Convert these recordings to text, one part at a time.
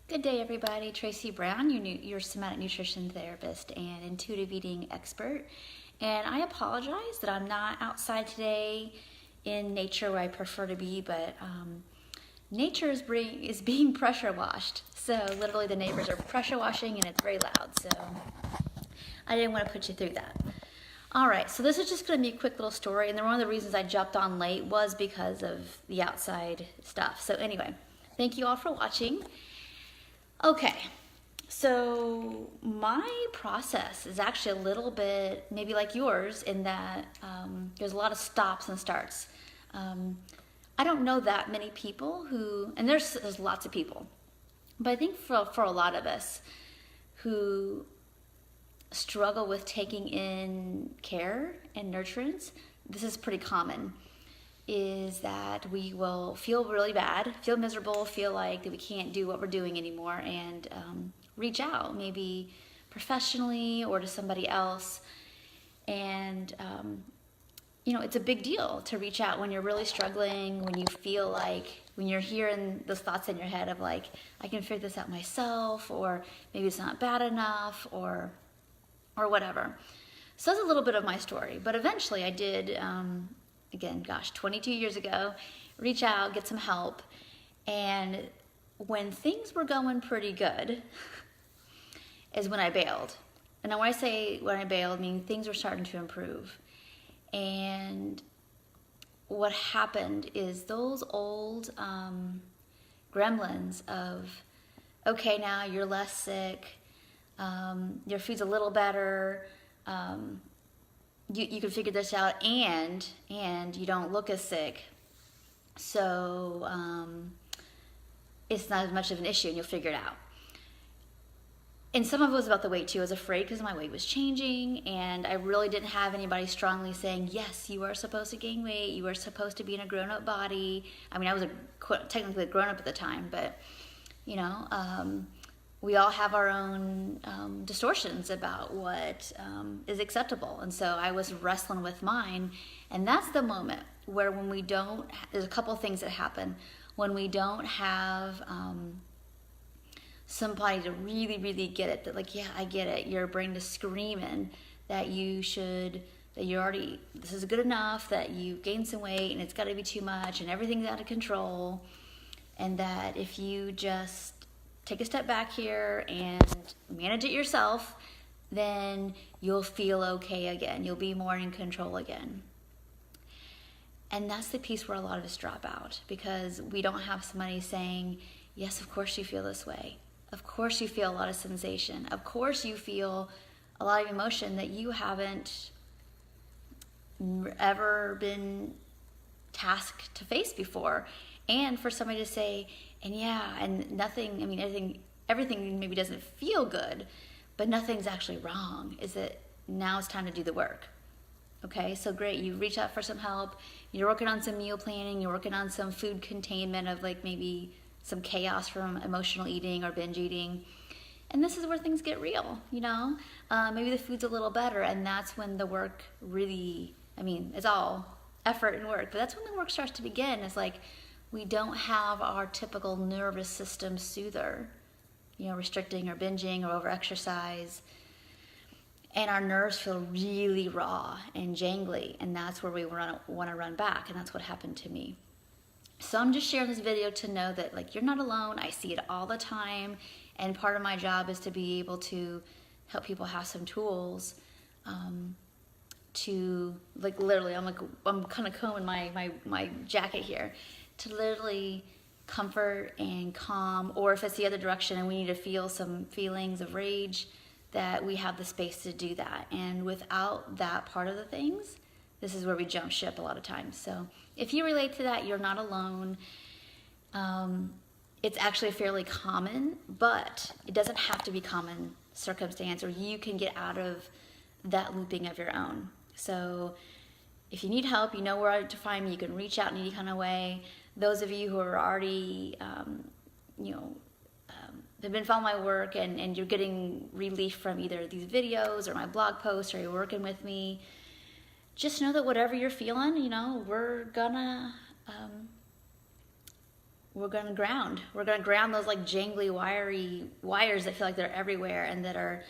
Good day, everybody. Tracy Brown, your somatic nutrition therapist and intuitive eating expert. And I apologize that I'm not outside today in nature where I prefer to be, but nature is being pressure washed. So literally the neighbors are pressure washing and it's very loud. So I didn't want to put you through that. All right, so this is just going to be a quick little story. And then one of the reasons I jumped on late was because of the outside stuff. So anyway, thank you all for watching. Okay, so my process is actually a little bit maybe like yours in that there's a lot of stops and starts. I don't know that many people who, and there's lots of people, but I think for a lot of us who struggle with taking in care and nurturance, this is pretty common, is that we will feel really bad, feel miserable, feel like that we can't do what we're doing anymore, and reach out, maybe professionally or to somebody else. And it's a big deal to reach out when you're really struggling, when you feel like, when you're hearing those thoughts in your head of like, I can figure this out myself, or maybe it's not bad enough, or whatever. So that's a little bit of my story. But eventually I did, again, 22 years ago, reach out, get some help. And when things were going pretty good is when I bailed. And when I say when I bailed, I mean things were starting to improve. And what happened is those old gremlins of, okay, now you're less sick, your food's a little better, you can figure this out, and you don't look as sick, so it's not as much of an issue, and you'll figure it out. And some of it was about the weight too. I was afraid because my weight was changing, and I really didn't have anybody strongly saying, yes, you are supposed to gain weight, you are supposed to be in a grown-up body. I mean, I was technically a grown-up at the time, but we all have our own distortions about what is acceptable. And so I was wrestling with mine. And that's the moment where when we don't, there's a couple of things that happen. When we don't have somebody to really, really get it, that like, yeah, I get it. Your brain is screaming that this is good enough, that you gained some weight and it's got to be too much and everything's out of control. And that if you just take a step back here and manage it yourself, then you'll feel okay again. You'll be more in control again. And that's the piece where a lot of us drop out, because we don't have somebody saying, yes, of course you feel this way. Of course you feel a lot of sensation. Of course you feel a lot of emotion that you haven't ever been tasked to face before. And for somebody to say, and everything maybe doesn't feel good, but nothing's actually wrong, is that now it's time to do the work. Okay, so great, you reach out for some help, you're working on some meal planning, you're working on some food containment of like maybe some chaos from emotional eating or binge eating. And this is where things get real, maybe the food's a little better, and that's when the work really, it's all effort and work, but that's when the work starts to begin. It's like, we don't have our typical nervous system soother, restricting or binging or over-exercise. And our nerves feel really raw and jangly, and that's where we want to run back, and that's what happened to me. So I'm just sharing this video to know that like you're not alone. I see it all the time, and part of my job is to be able to help people have some tools to, like, literally, I'm kind of combing my jacket here, to literally comfort and calm, or if it's the other direction and we need to feel some feelings of rage, that we have the space to do that. And without that part of the things, this is where we jump ship a lot of times. So if you relate to that, you're not alone. It's actually fairly common, but it doesn't have to be common circumstance, or you can get out of that looping of your own. So if you need help, you know where to find me. You can reach out in any kind of way. Those of you who are already, have been following my work and you're getting relief from either these videos or my blog posts, or you're working with me, just know that whatever you're feeling, we're gonna we're going to ground. We're going to ground those like jangly, wiry wires that feel like they're everywhere and that are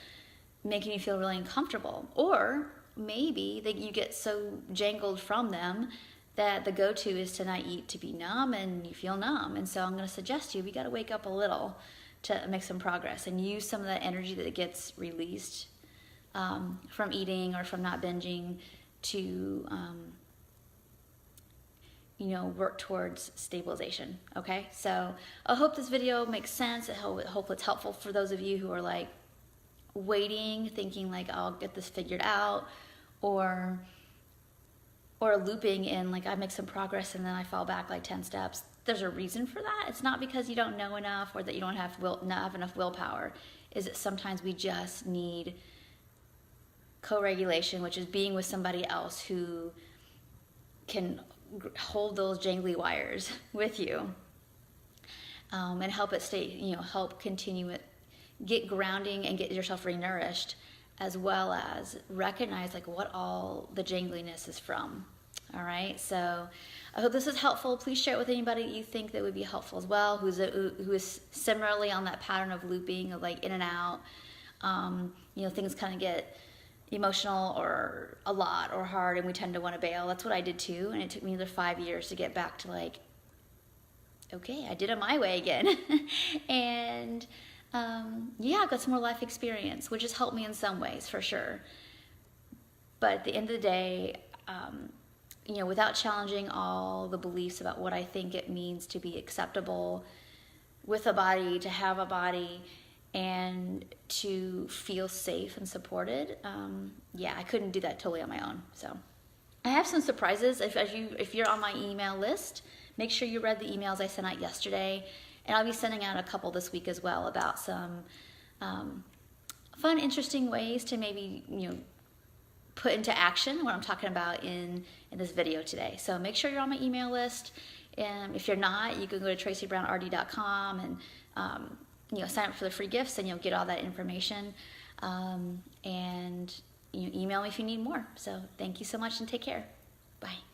making you feel really uncomfortable. Or maybe that you get so jangled from them that the go-to is to not eat, to be numb, and you feel numb. And so I'm going to suggest to you, we got to wake up a little to make some progress and use some of that energy that gets released from eating or from not binging to work towards stabilization. Okay, so I hope this video makes sense. I hope it's helpful for those of you who are like waiting, thinking like I'll get this figured out, or looping in like I make some progress and then I fall back like 10 steps. There's a reason for that. It's not because you don't know enough or that you don't have not have enough willpower. Is that sometimes we just need co-regulation, which is being with somebody else who can hold those jangly wires with you, and help it stay, help continue it, get grounding and get yourself renourished, as well as recognize like what all the jangliness is from. All right, so I hope this is helpful. Please share it with anybody you think that would be helpful as well, who is similarly on that pattern of looping, of like in and out. Things kind of get emotional or a lot or hard and we tend to want to bail. That's what I did too, and it took me another 5 years to get back to like, okay, I did it my way again. And I've got some more life experience, which has helped me in some ways for sure. But at the end of the day, without challenging all the beliefs about what I think it means to be acceptable with a body, to have a body, and to feel safe and supported, I couldn't do that totally on my own. So I have some surprises. If you're on my email list, make sure you read the emails I sent out yesterday, and I'll be sending out a couple this week as well about some fun, interesting ways to maybe put into action what I'm talking about in this video today. So make sure you're on my email list, and if you're not, you can go to tracybrownrd.com and sign up for the free gifts, and you'll get all that information. And email me if you need more. So thank you so much, and take care. Bye.